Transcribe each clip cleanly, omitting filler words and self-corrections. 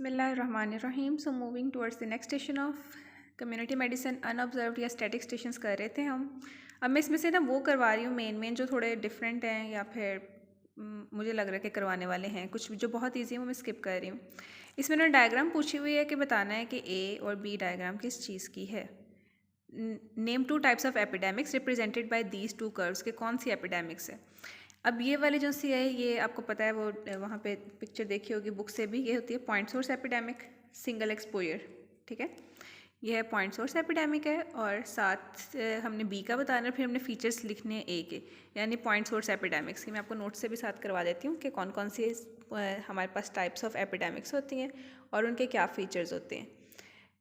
बिस्मिल्लाहिर्रहमानिर्रहीम। So moving towards the next station of community medicine unobserved या static stations कर रहे थे हम। अब मैं इसमें से ना वो करवा रही हूँ मेन जो थोड़े डिफरेंट हैं या फिर मुझे लग रहा है कि करवाने वाले हैं, कुछ जो बहुत ईजी है वो मैं स्किप कर रही हूँ। इसमें ना डायग्राम पूछी हुई है कि बताना है कि ए और बी डायग्राम किस चीज़ की है। Name 2 types of epidemics represented by these 2 curves, के कौन सी एपिडेमिक्स है। अब ये वाली जो सी है ये आपको पता है, वो वहाँ पे पिक्चर देखी होगी बुक से भी, ये होती है point source epidemic, single exposure. ठीक है, ये है पॉइंट सोर्स एपिडेमिक है, और साथ हमने बी का बताना है, फिर हमने फीचर्स लिखने हैं ए के, यानी पॉइंट सोर्स एपिडेमिक्स की। मैं आपको नोट से भी साथ करवा देती हूँ कि कौन कौन सी हमारे पास टाइप्स ऑफ एपिडेमिक्स होती हैं और उनके क्या फीचर्स होते हैं।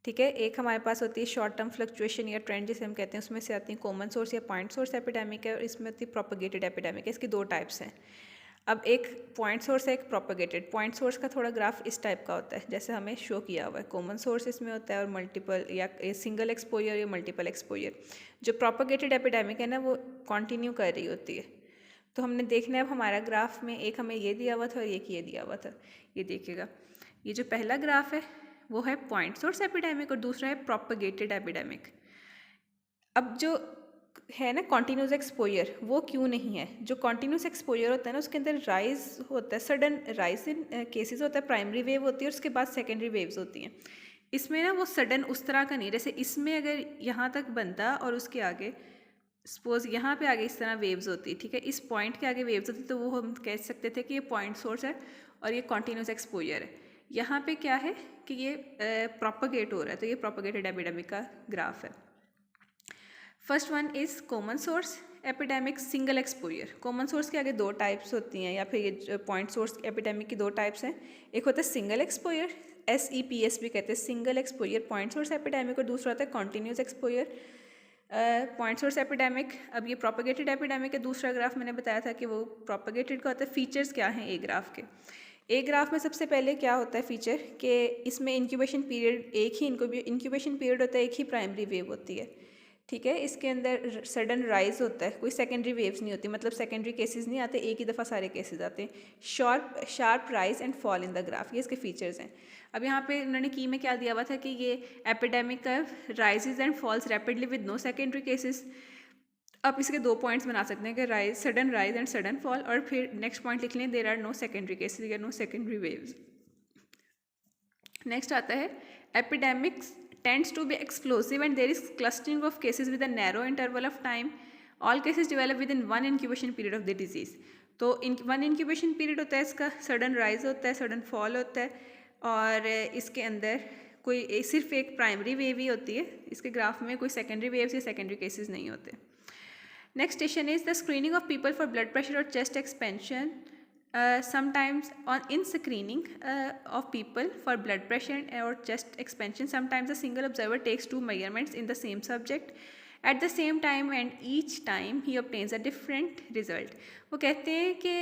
ठीक है, एक हमारे पास होती है शॉर्ट टर्म फ्लक्चुएशन या ट्रेंड जिसे हम कहते हैं, उसमें से आती है कॉमन सोर्स या पॉइंट सोर्स एपिडेमिक है, और इसमें होती है प्रोपगेटेड एपिडेमिक है। इसकी 2 टाइप्स हैं। अब एक पॉइंट सोर्स है, एक प्रोपगेटेड। पॉइंट सोर्स का थोड़ा ग्राफ इस टाइप का होता है जैसे हमें शो किया हुआ है। कॉमन सोर्स इसमें होता है और मल्टीपल या सिंगल एक्सपोजर या मल्टीपल एक्सपोजर। जो प्रोपगेटेड एपिडेमिक है ना वो कंटिन्यू कर रही होती है। तो हमने देखना है अब हमारा ग्राफ में एक हमें ये दिया हुआ था और एक ये दिया हुआ था। ये देखिएगा, ये जो पहला ग्राफ है वो है पॉइंट सोर्स एपिडेमिक और दूसरा है प्रोपगेटेड एपिडेमिक। अब जो है ना कॉन्टीन्यूस एक्सपोजर, वो क्यों नहीं है। जो कॉन्टीन्यूस एक्सपोजर होता है ना उसके अंदर राइज होता है, सडन राइज इन केसेस होता है, प्राइमरी वेव होती है और उसके बाद सेकेंडरी वेव्स होती हैं। इसमें ना वो सडन उस तरह का नहीं, जैसे इसमें अगर यहाँ तक बनता और उसके आगे सपोज यहाँ पे आगे इस तरह वेव्स होती, ठीक है, इस पॉइंट के आगे वेव्स होती, तो वो हम कह सकते थे कि ये पॉइंट सोर्स है और ये कॉन्टीन्यूस एक्सपोजर है। यहाँ पे क्या है कि ये प्रोपगेट हो रहा है, तो ये प्रोपगेटेड एपिडेमिक का ग्राफ है। First one is common source epidemic single exposure. Common source के आगे 2 टाइप्स होती हैं, या फिर ये पॉइंट सोर्स एपिडेमिक की 2 टाइप्स हैं। एक होता है सिंगल एक्सपोजर, SEPS भी कहते हैं, single exposure point source epidemic, और दूसरा होता है continuous exposure point source epidemic. अब ये प्रोपगेटेड एपिडेमिक है। दूसरा ग्राफ मैंने बताया था कि वो प्रोपगेटेड का होता है। फीचर्स क्या हैं ए ग्राफ के। ए ग्राफ में सबसे पहले क्या होता है फीचर कि इसमें इंक्यूबेशन पीरियड एक ही इंक्यूबेशन पीरियड होता है, एक ही प्राइमरी वेव होती है। ठीक है, इसके अंदर सडन राइज होता है, कोई सेकेंडरी वेव्स नहीं होती, मतलब सेकेंडरी केसेस नहीं आते, एक ही दफ़ा सारे केसेस आते हैं। Sharp rise and fall in the graph, ये इसके फीचर्स हैं। अब यहाँ पे उन्होंने की में क्या दिया हुआ था कि ये एपिडेमिक का rises and falls rapidly with no secondary cases. आप इसके 2 पॉइंट्स बना सकते हैं कि sudden rise and sudden fall, और फिर नेक्स्ट पॉइंट लिख लें there are no secondary cases या नो सेकेंडरी वेव्स। नेक्स्ट आता है epidemics tends to be explosive and there is clustering of cases with a narrow interval of time. All cases develop within 1 incubation period of the disease. तो 1 incubation period होता है इसका, sudden rise होता है, sudden fall होता है, और इसके अंदर कोई सिर्फ एक प्राइमरी वेव ही होती है। इसके ग्राफ में कोई सेकेंडरी वेव्स या सेकेंडरी केसेस नहीं होते। Next station is the screening of people for blood pressure और chest expansion. Sometimes in screening of people for blood pressure or chest expansion, sometimes a single observer takes 2 measurements in the same subject at the same time and each time he obtains a different result. वो कहते हैं कि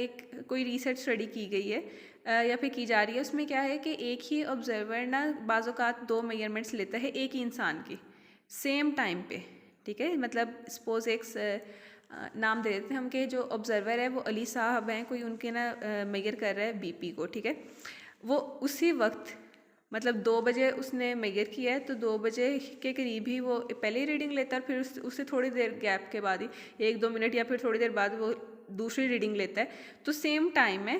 एक कोई research study की गई है या फिर की जा रही है, उसमें क्या है कि एक ही ऑब्जर्वर ना बाज़-औक़ात 2 मेजरमेंट्स लेता है एक ही इंसान की सेम टाइम पे। ठीक है, मतलब सपोज एक नाम दे देते हैं हम कि जो ऑब्जर्वर है वो अली साहब हैं, कोई उनके ना मेजर कर रहा है बीपी को। ठीक है, वो उसी वक्त मतलब 2 बजे उसने मेजर किया है, तो 2 बजे के करीब ही वो पहले ही रीडिंग लेता है, फिर उससे थोड़ी देर गैप के बाद ही 1-2 मिनट या फिर थोड़ी देर बाद वो दूसरी रीडिंग लेता है। तो सेम टाइम में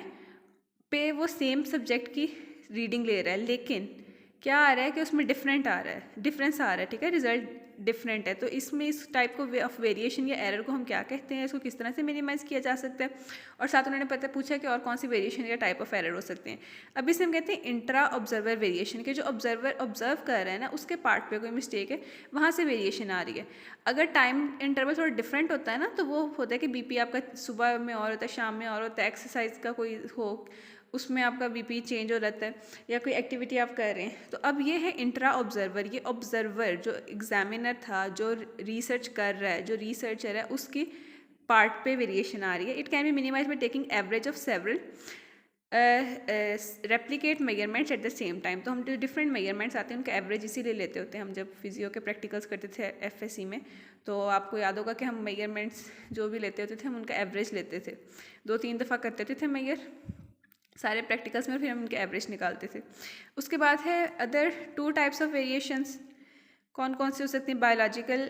पे वो सेम सब्जेक्ट की रीडिंग ले रहा है, लेकिन क्या आ रहा है कि उसमें डिफरेंस आ रहा है। ठीक है, रिजल्ट डिफरेंट है। तो इसमें इस टाइप को ऑफ वेरिएशन या एरर को हम क्या कहते हैं, इसको किस तरह से मिनिमाइज़ किया जा सकता है, और साथ उन्होंने पूछा कि और कौन सी वेरिएशन या टाइप ऑफ एरर हो सकते हैं। अब इसे हम कहते हैं इंट्रा ऑब्जर्वर वेरिएशन, के जो ऑब्जर्वर ऑब्जर्व कर रहा है ना उसके पार्ट पे कोई मिस्टेक है, वहाँ से वेरिएशन आ रही है। अगर टाइम इंटरवल थोड़ा डिफरेंट होता है ना, तो वो होता है कि बीपी आपका सुबह में और होता है, शाम में और होता है, एक्सरसाइज का कोई हो उसमें आपका बीपी चेंज हो जाता है, या कोई एक्टिविटी आप कर रहे हैं। तो अब ये है इंट्रा ऑब्जर्वर, ये ऑब्जर्वर जो एग्जामिनर था, जो रिसर्च कर रहा है, जो रिसर्चर है, उसकी पार्ट पे वेरिएशन आ रही है। It can be minimised by taking average of several replicate measurements at the same time. तो हम जो डिफरेंट मेजरमेंट्स आते हैं उनका एवरेज इसीलिए लेते होते हैं। हम जब फिजियो के प्रैक्टिकल्स करते थे FSC में, तो आपको याद होगा कि हम मेजरमेंट्स जो भी लेते होते थे हम उनका एवरेज लेते थे, 2-3 दफ़ा करते थे मेजर, सारे प्रैक्टिकल्स में, फिर हम इनके एवरेज निकालते थे। उसके बाद है अदर 2 टाइप्स ऑफ वेरिएशंस। कौन कौन से हो सकते हैं? बायोलॉजिकल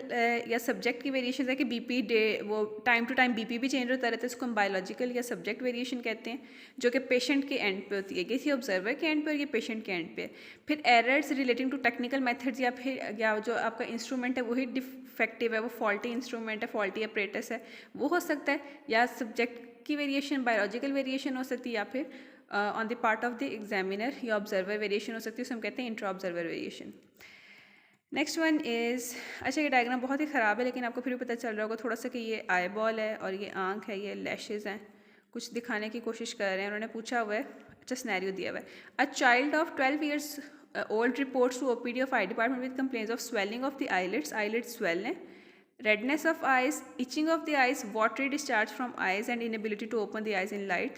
या सब्जेक्ट की वेरिएशन है कि बीपी डे वो टाइम टू टाइम बीपी भी चेंज होता रहता है, इसको हम बायोलॉजिकल या सब्जेक्ट वेरिएशन कहते हैं, जो कि पेशेंट के एंड पे होती है। ये थी ऑब्जर्वर के एंड पे और ये पेशेंट के एंड पे। फिर errors relating to technical methods, या फिर या जो आपका इंस्ट्रूमेंट है वही डिफेक्टिव है, वो फॉल्टी इंस्ट्रूमेंट है, फॉल्टी अपरेटस है, वो हो सकता है। या सब्जेक्ट की वेरिएशन बायोलॉजिकल वेरिएशन हो सकती है, या फिर on the part of the examiner या ऑब्जर्वर वेरिएशन हो सकती है, उसे हम कहते हैं intra observer variation. Next one is, अच्छा ये डायग्राम बहुत ही ख़राब है लेकिन आपको फिर भी पता चल रहा होगा थोड़ा सा कि ये आई बॉल है और ये आँख है, ये लैशेज़ हैं, कुछ दिखाने की कोशिश कर रहे हैं। उन्होंने पूछा हुआ है, अच्छा सिनेरियो दिया हुआ है, a child of 12 years old reports to OPD of eye department with complaints of swelling of the eyelids swell हैं, redness of eyes, itching of the eyes, watery discharge from eyes and inability to open the eyes in light.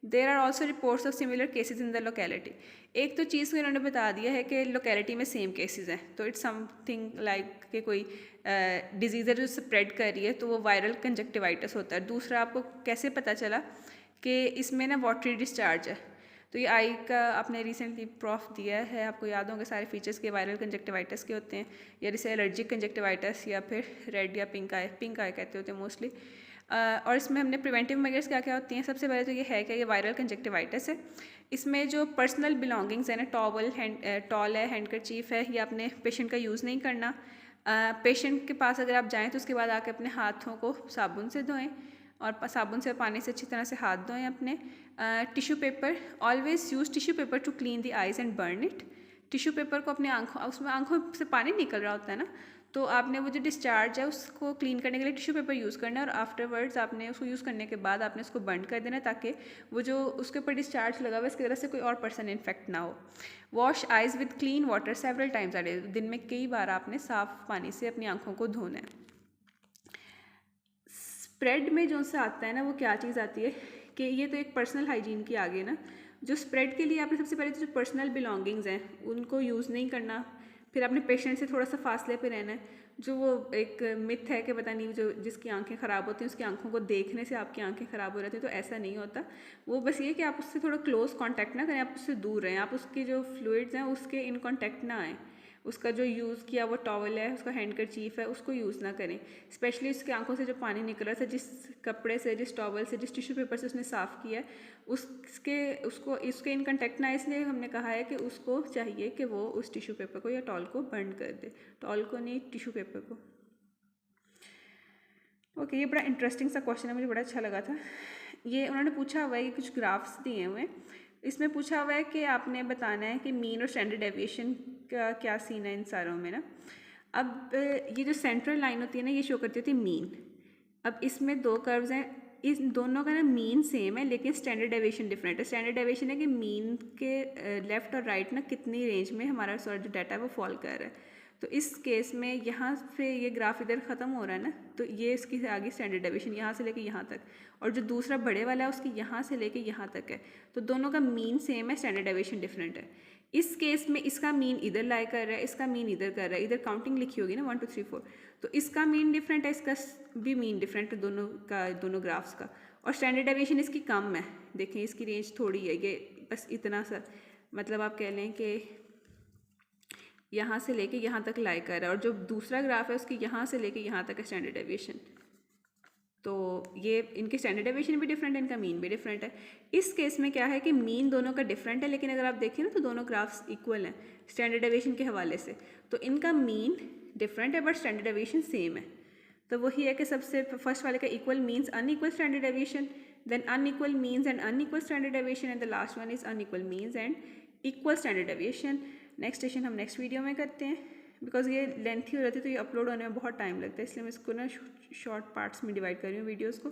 There are also reports of similar cases in the locality. एक तो चीज़ को इन्होंने बता दिया है कि locality में सेम केसेस हैं, तो इट्स समथिंग लाइक कि कोई डिजीज़ है जो स्प्रेड कर रही है, तो वो वायरल कंजक्टिवाइटिस होता है। दूसरा, आपको कैसे पता चला कि इसमें ना वाटरी डिस्चार्ज है? तो ये आई का आपने रिसेंटली प्रॉफ दिया है, आपको याद होंगे सारे फीचर्स के वायरल कंजक्टिवाइटिस के होते हैं, या जैसे एलर्जिक कंजक्टिवाइटिस या फिर रेड या पिंक आई कहते होते हैं मोस्टली। और इसमें हमने प्रिवेंटिव मेजर्स क्या क्या होती हैं। सबसे पहले तो ये है कि ये वायरल कंजक्टिवाइटिस है, इसमें जो पर्सनल बिलोंगिंग्स है ना, टॉल है, हैंडकरचीफ है, ये अपने पेशेंट का यूज़ नहीं करना। पेशेंट के पास अगर आप जाएँ तो उसके बाद आके अपने हाथों को साबुन से धोएँ और साबुन से पानी से अच्छी तरह से हाथ धोएं अपने। Tissue paper, always use tissue paper two clean the eyes and burn it. Tissue paper को अपने आँखों, उसमें आँखों से पानी निकल रहा होता है ना, तो आपने वो जो डिस्चार्ज है उसको क्लीन करने के लिए टिश्यू पेपर यूज़ करना है, और आफ्टरवर्ड्स आपने उसको यूज़ करने के बाद आपने उसको बर्न कर देना, ताकि वो जो उसके ऊपर डिस्चार्ज लगा हुआ है इसकी तरह से कोई और पर्सन इन्फेक्ट ना हो। Wash eyes with clean water several times a day, दिन में कई बार आपने साफ़ पानी से अपनी आँखों को धोना है। स्प्रेड में जो सा आता है ना, वो क्या चीज़ आती है कि ये तो एक पर्सनल हाइजीन की आगे ना, जो स्प्रेड के लिए आपने सबसे पहले तो जो पर्सनल बिलोंगिंग्स हैं उनको यूज़ नहीं करना, फिर आपने पेशेंट से थोड़ा सा फासले पे रहना है। जो वो एक मिथ है कि पता नहीं जो जिसकी आंखें ख़राब होती हैं उसकी आंखों को देखने से आपकी आंखें ख़राब हो जाती हैं, तो ऐसा नहीं होता। वो बस ये कि आप उससे थोड़ा क्लोज कांटेक्ट ना करें, आप उससे दूर रहें, आप उसकी जो फ्लूइड्स हैं उसके इन कांटेक्ट ना आएँ। उसका जो यूज़ किया वो टॉवल है, उसका हैंडकरचीफ है, उसको यूज़ ना करें। स्पेशली उसकी आंखों से जो पानी निकल रहा था, जिस कपड़े से, जिस टॉवल से, जिस टिश्यू पेपर से उसने साफ़ किया उसके इन कंटेक्ट ना, इसलिए हमने कहा है कि उसको चाहिए कि वो उस टिश्यू पेपर को या टॉल को बर्न कर दे, टॉल को नहीं, टिश्यू पेपर को। ओके, ये बड़ा इंटरेस्टिंग सा क्वेश्चन है, मुझे बड़ा अच्छा लगा था। ये उन्होंने पूछा हुआ है, ये कुछ ग्राफ्स दिए हुए हैं, इसमें पूछा हुआ है कि आपने बताना है कि मीन और स्टैंडर्ड डेविएशन का क्या सीन है इन सारों में ना। अब ये जो सेंट्रल लाइन होती है ना, ये शो करती होती है मीन। अब इसमें 2 कर्व्स हैं, इस दोनों का ना मीन सेम है लेकिन स्टैंडर्ड डेविएशन डिफरेंट है। स्टैंडर्ड डेविएशन है कि मीन के लेफ़्ट और राइट ना कितनी रेंज में हमारा जो डाटा है वो फॉल कर रहा है। तो इस केस में यहाँ से ये ग्राफ इधर ख़त्म हो रहा है ना, तो ये इसकी आगे स्टैंडर्ड डेविएशन यहाँ से लेके यहाँ तक, और जो दूसरा बड़े वाला है उसकी यहाँ से लेके यहाँ तक है, तो दोनों का मीन सेम है, स्टैंडर्ड डेविएशन डिफरेंट है। इस केस में इसका मीन इधर लाई कर रहा है, इसका मीन इधर कर रहा है, इधर काउंटिंग लिखी होगी ना 1 2 3 4, तो इसका मीन डिफरेंट है, इसका भी मीन डिफरेंट है, दोनों ग्राफ्स का। और स्टैंडर्ड डेविएशन इसकी कम है, देखें इसकी रेंज थोड़ी है, ये बस इतना सा, मतलब आप कह लें कि यहाँ से लेके यहाँ तक लाई कर रहा है, और जो दूसरा ग्राफ है उसकी यहाँ से लेके यहाँ तक है स्टैंडर्ड डेविएशन। तो ये इनके स्टैंडर्ड डेविएशन भी डिफरेंट है, इनका मीन भी डिफरेंट है। इस केस में क्या है कि मीन दोनों का डिफरेंट है, लेकिन अगर आप देखें ना तो दोनों ग्राफ्स इक्वल हैं स्टैंडर्ड डेविएशन के हवाले से। तो इनका मीन डिफरेंट है बट स्टैंडर्ड डेविएशन सेम है। तो वही है कि सबसे फर्स्ट वाले का equal means unequal standard deviation, then unequal means and unequal standard deviation, and the last one is unequal means and equal standard deviation. Next session हम नेक्स्ट वीडियो में करते हैं, बिकॉज ये लेंथी हो जाती है तो ये अपलोड होने में बहुत टाइम लगता है, इसलिए मैं इसको ना शॉर्ट पार्ट्स में डिवाइड कर रही हूँ वीडियोज़ को।